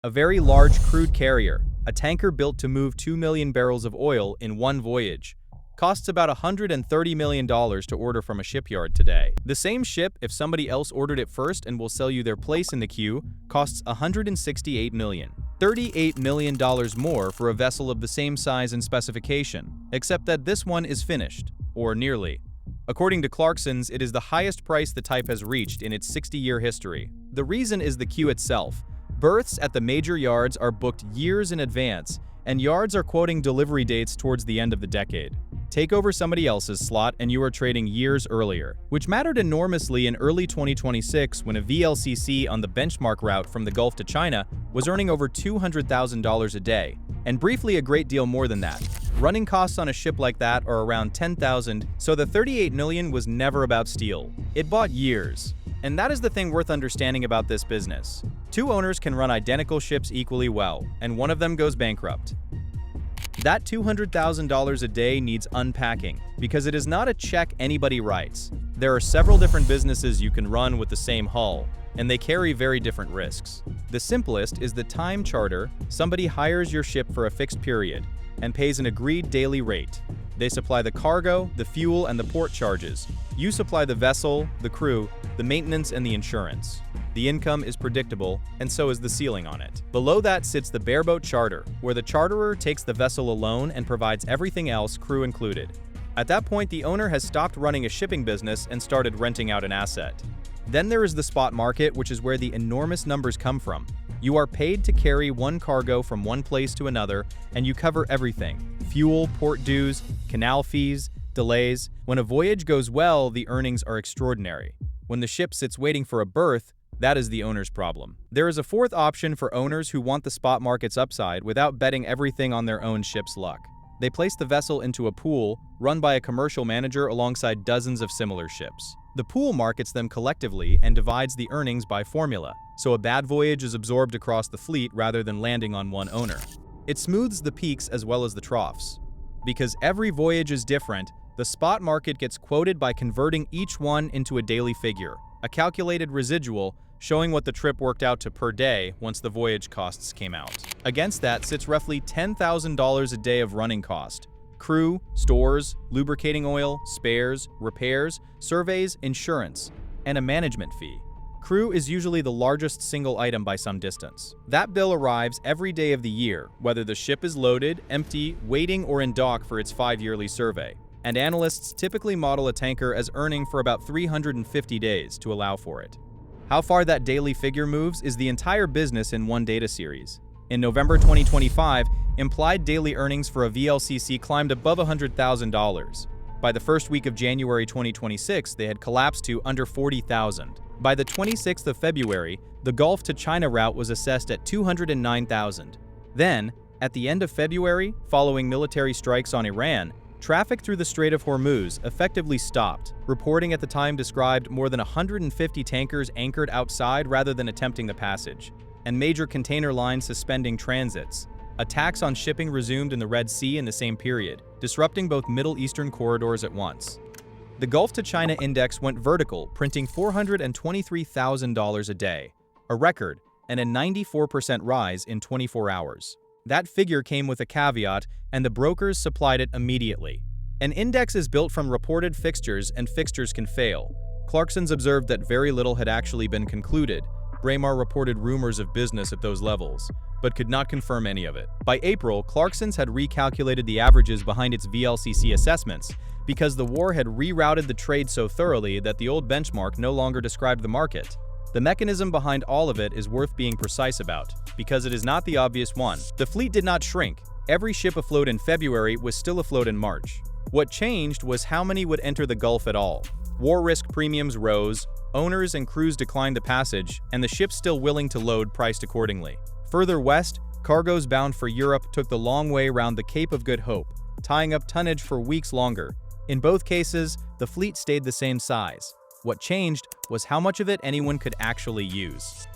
A very large crude carrier, a tanker built to move 2 million barrels of oil in one voyage, costs about $130 million to order from a shipyard today. The same ship, if somebody else ordered it first and will sell you their place in the queue, costs $168 million. $38 million more for a vessel of the same size and specification, except that this one is finished, or nearly. According to Clarksons, it is the highest price the type has reached in its 60-year history. The reason is the queue itself. Berths at the major yards are booked years in advance, and yards are quoting delivery dates towards the end of the decade. Take over somebody else's slot and you are trading years earlier, which mattered enormously in early 2026 when a VLCC on the benchmark route from the Gulf to China was earning over $200,000 a day, and briefly a great deal more than that. Running costs on a ship like that are around $10,000, so the $38 million was never about steel. It bought years. And that is the thing worth understanding about this business. Two owners can run identical ships equally well, and one of them goes bankrupt. That $200,000 a day needs unpacking, because it is not a check anybody writes. There are several different businesses you can run with the same hull, and they carry very different risks. The simplest is the time charter. Somebody hires your ship for a fixed period and pays an agreed daily rate. They supply the cargo, the fuel, and the port charges. You supply the vessel, the crew, the maintenance, and the insurance. The income is predictable, and so is the ceiling on it. Below that sits the bareboat charter, where the charterer takes the vessel alone and provides everything else, crew included. At that point, the owner has stopped running a shipping business and started renting out an asset. Then there is the spot market, which is where the enormous numbers come from. You are paid to carry one cargo from one place to another, and you cover everything: fuel, port dues, canal fees, delays. When a voyage goes well, the earnings are extraordinary. When the ship sits waiting for a berth, that is the owner's problem. There is a fourth option for owners who want the spot market's upside without betting everything on their own ship's luck. They place the vessel into a pool run by a commercial manager alongside dozens of similar ships. The pool markets them collectively and divides the earnings by formula, so a bad voyage is absorbed across the fleet rather than landing on one owner. It smooths the peaks as well as the troughs. Because every voyage is different, the spot market gets quoted by converting each one into a daily figure, a calculated residual showing what the trip worked out to per day once the voyage costs came out. Against that sits roughly $10,000 a day of running cost: crew, stores, lubricating oil, spares, repairs, surveys, insurance, and a management fee. Crew is usually the largest single item by some distance. That bill arrives every day of the year, whether the ship is loaded, empty, waiting, or in dock for its 5-yearly survey. And analysts typically model a tanker as earning for about 350 days to allow for it. How far that daily figure moves is the entire business in one data series. In November 2025, implied daily earnings for a VLCC climbed above $100,000. By the first week of January 2026, they had collapsed to under $40,000. By the 26th of February, the Gulf to China route was assessed at $209,000. Then, at the end of February, following military strikes on Iran, traffic through the Strait of Hormuz effectively stopped. Reporting at the time described more than 150 tankers anchored outside rather than attempting the passage, and major container lines suspending transits. Attacks on shipping resumed in the Red Sea in the same period, disrupting both Middle Eastern corridors at once. The Gulf to China index went vertical, printing $423,000 a day, a record, and a 94% rise in 24 hours. That figure came with a caveat, and the brokers supplied it immediately. An index is built from reported fixtures, and fixtures can fail. Clarksons observed that very little had actually been concluded. Braemar reported rumors of business at those levels, but could not confirm any of it. By April, Clarksons had recalculated the averages behind its VLCC assessments because the war had rerouted the trade so thoroughly that the old benchmark no longer described the market. The mechanism behind all of it is worth being precise about, because it is not the obvious one. The fleet did not shrink. Every ship afloat in February was still afloat in March. What changed was how many would enter the Gulf at all. War risk premiums rose, owners and crews declined the passage, and the ships still willing to load priced accordingly. Further west, cargoes bound for Europe took the long way round the Cape of Good Hope, tying up tonnage for weeks longer. In both cases, the fleet stayed the same size. What changed was how much of it anyone could actually use.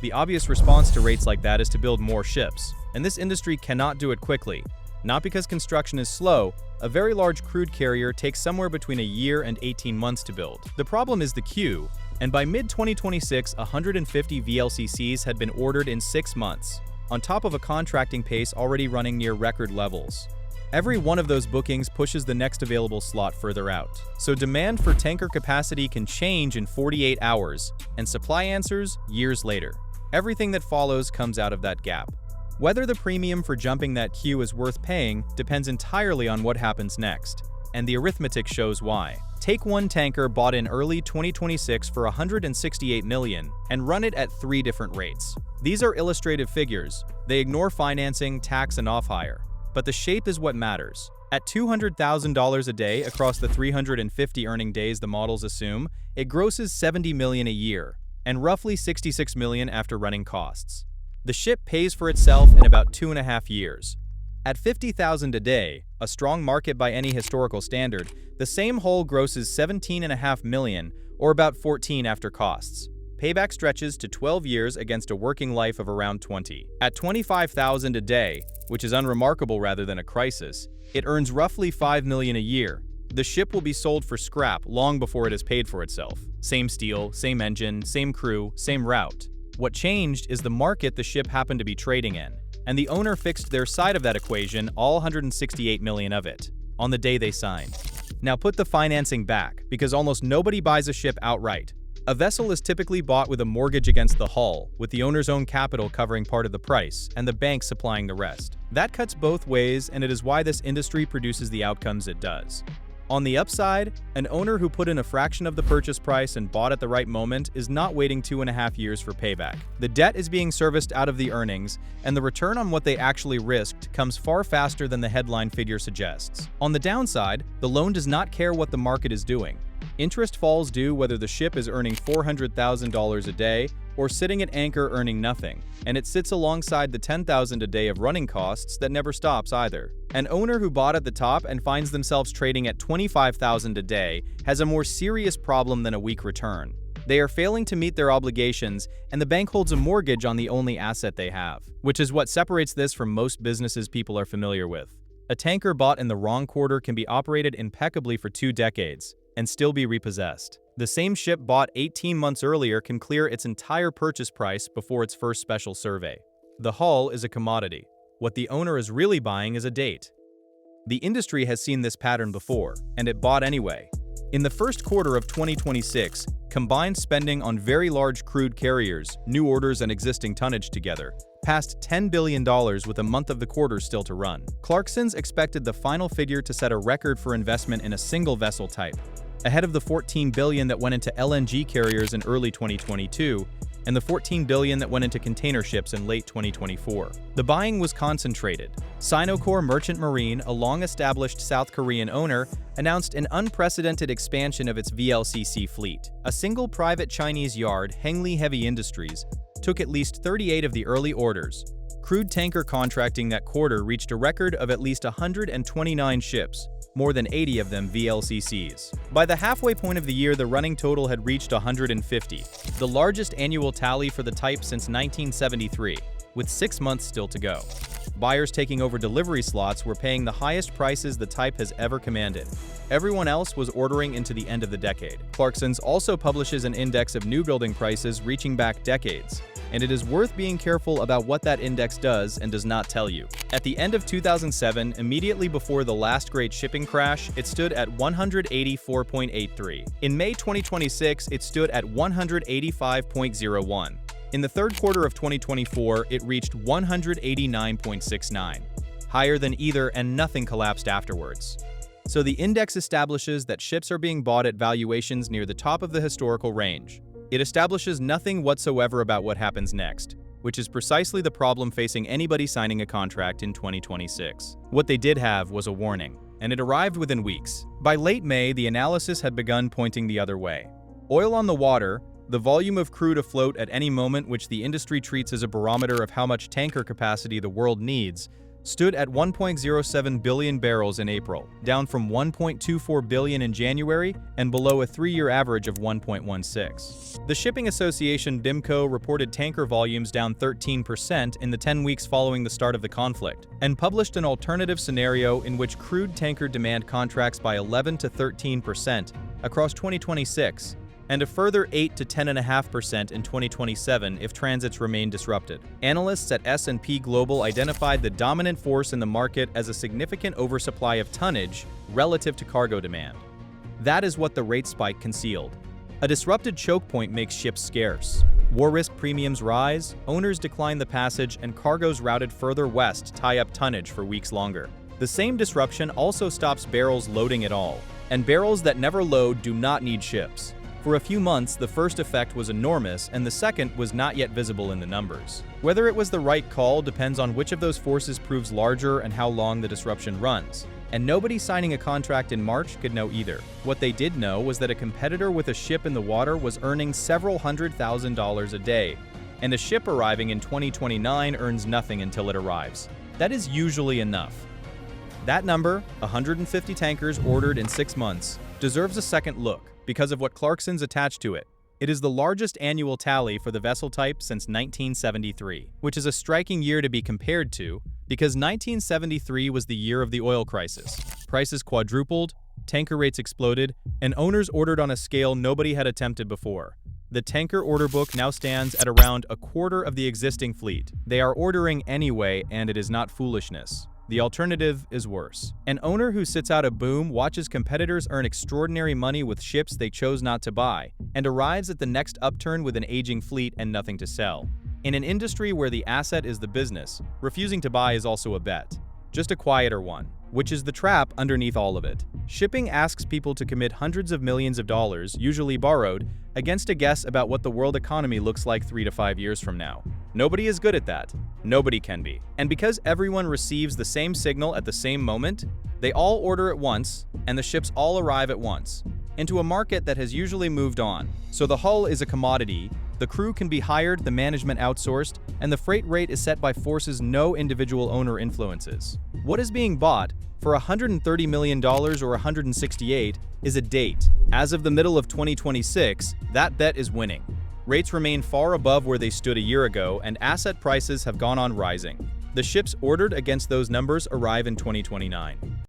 The obvious response to rates like that is to build more ships, and this industry cannot do it quickly. Not because construction is slow, a very large crude carrier takes somewhere between a year and 18 months to build. The problem is the queue. And by mid-2026, 150 VLCCs had been ordered in 6 months, on top of a contracting pace already running near record levels. Every one of those bookings pushes the next available slot further out. So demand for tanker capacity can change in 48 hours, and supply answers years later. Everything that follows comes out of that gap. Whether the premium for jumping that queue is worth paying depends entirely on what happens next, and the arithmetic shows why. Take one tanker bought in early 2026 for $168 million and run it at 3 different rates. These are illustrative figures. They ignore financing, tax, and off-hire. But the shape is what matters. At $200,000 a day across the 350 earning days the models assume, it grosses $70 million a year, and roughly $66 million after running costs. The ship pays for itself in about 2.5 years. At $50,000 a day, a strong market by any historical standard, the same hull grosses $17.5 million, or about $14 after costs. Payback stretches to 12 years against a working life of around 20. At $25,000 a day, which is unremarkable rather than a crisis, it earns roughly $5 million a year. The ship will be sold for scrap long before it has paid for itself. Same steel, same engine, same crew, same route. What changed is the market the ship happened to be trading in, and the owner fixed their side of that equation, all $168 million of it, on the day they signed. Now put the financing back, because almost nobody buys a ship outright. A vessel is typically bought with a mortgage against the hull, with the owner's own capital covering part of the price, and the bank supplying the rest. That cuts both ways, and it is why this industry produces the outcomes it does. On the upside, an owner who put in a fraction of the purchase price and bought at the right moment is not waiting 2.5 years for payback. The debt is being serviced out of the earnings, and the return on what they actually risked comes far faster than the headline figure suggests. On the downside, the loan does not care what the market is doing. Interest falls due whether the ship is earning $400,000 a day or sitting at anchor earning nothing, and it sits alongside the $10,000 a day of running costs that never stops either. An owner who bought at the top and finds themselves trading at $25,000 a day has a more serious problem than a weak return. They are failing to meet their obligations, and the bank holds a mortgage on the only asset they have, which is what separates this from most businesses people are familiar with. A tanker bought in the wrong quarter can be operated impeccably for 2 decades and still be repossessed. The same ship bought 18 months earlier can clear its entire purchase price before its first special survey. The hull is a commodity. What the owner is really buying is a date. The industry has seen this pattern before, and it bought anyway. In the first quarter of 2026, combined spending on very large crude carriers, new orders and existing tonnage together, passed $10 billion with a month of the quarter still to run. Clarksons expected the final figure to set a record for investment in a single vessel type, ahead of the $14 billion that went into LNG carriers in early 2022 and the $14 billion that went into container ships in late 2024. The buying was concentrated. Sinokor Merchant Marine, a long-established South Korean owner, announced an unprecedented expansion of its VLCC fleet. A single private Chinese yard, Hengli Heavy Industries, took at least 38 of the early orders. Crude tanker contracting that quarter reached a record of at least 129 ships, more than 80 of them VLCCs. By the halfway point of the year, the running total had reached 150, the largest annual tally for the type since 1973, with 6 months still to go. Buyers taking over delivery slots were paying the highest prices the type has ever commanded. Everyone else was ordering into the end of the decade. Clarksons also publishes an index of newbuilding prices reaching back decades, and it is worth being careful about what that index does and does not tell you. At the end of 2007, immediately before the last great shipping crash, it stood at 184.83. In May 2026, it stood at 185.01. In the third quarter of 2024, it reached 189.69, higher than either, and nothing collapsed afterwards. So the index establishes that ships are being bought at valuations near the top of the historical range. It establishes nothing whatsoever about what happens next, which is precisely the problem facing anybody signing a contract in 2026. What they did have was a warning, and it arrived within weeks. By late May, the analysis had begun pointing the other way. Oil on the water, the volume of crude afloat at any moment, which the industry treats as a barometer of how much tanker capacity the world needs, stood at 1.07 billion barrels in April, down from 1.24 billion in January and below a 3-year average of 1.16. The Shipping Association BIMCO reported tanker volumes down 13% in the 10 weeks following the start of the conflict, and published an alternative scenario in which crude tanker demand contracts by 11 to 13% across 2026, and a further 8 to 10.5% in 2027 if transits remain disrupted. Analysts at S&P Global identified the dominant force in the market as a significant oversupply of tonnage relative to cargo demand. That is what the rate spike concealed. A disrupted choke point makes ships scarce. War risk premiums rise, owners decline the passage, and cargoes routed further west tie up tonnage for weeks longer. The same disruption also stops barrels loading at all, and barrels that never load do not need ships. For a few months, the first effect was enormous, and the second was not yet visible in the numbers. Whether it was the right call depends on which of those forces proves larger and how long the disruption runs. And nobody signing a contract in March could know either. What they did know was that a competitor with a ship in the water was earning several $100,000 a day, and a ship arriving in 2029 earns nothing until it arrives. That is usually enough. That number, 150 tankers ordered in 6 months, deserves a second look because of what Clarkson's attached to it. It is the largest annual tally for the vessel type since 1973, which is a striking year to be compared to because 1973 was the year of the oil crisis. Prices quadrupled, tanker rates exploded, and owners ordered on a scale nobody had attempted before. The tanker order book now stands at around a quarter of the existing fleet. They are ordering anyway, and it is not foolishness. The alternative is worse. An owner who sits out a boom watches competitors earn extraordinary money with ships they chose not to buy, and arrives at the next upturn with an aging fleet and nothing to sell. In an industry where the asset is the business, refusing to buy is also a bet. Just a quieter one, which is the trap underneath all of it. Shipping asks people to commit hundreds of millions of dollars, usually borrowed, against a guess about what the world economy looks like 3 to 5 years from now. Nobody is good at that. Nobody can be. And because everyone receives the same signal at the same moment, they all order at once, and the ships all arrive at once, into a market that has usually moved on. So the hull is a commodity, the crew can be hired, the management outsourced, and the freight rate is set by forces no individual owner influences. What is being bought for $130 million or 168 is a date. As of the middle of 2026, that bet is winning. Rates remain far above where they stood a year ago, and asset prices have gone on rising. The ships ordered against those numbers arrive in 2029.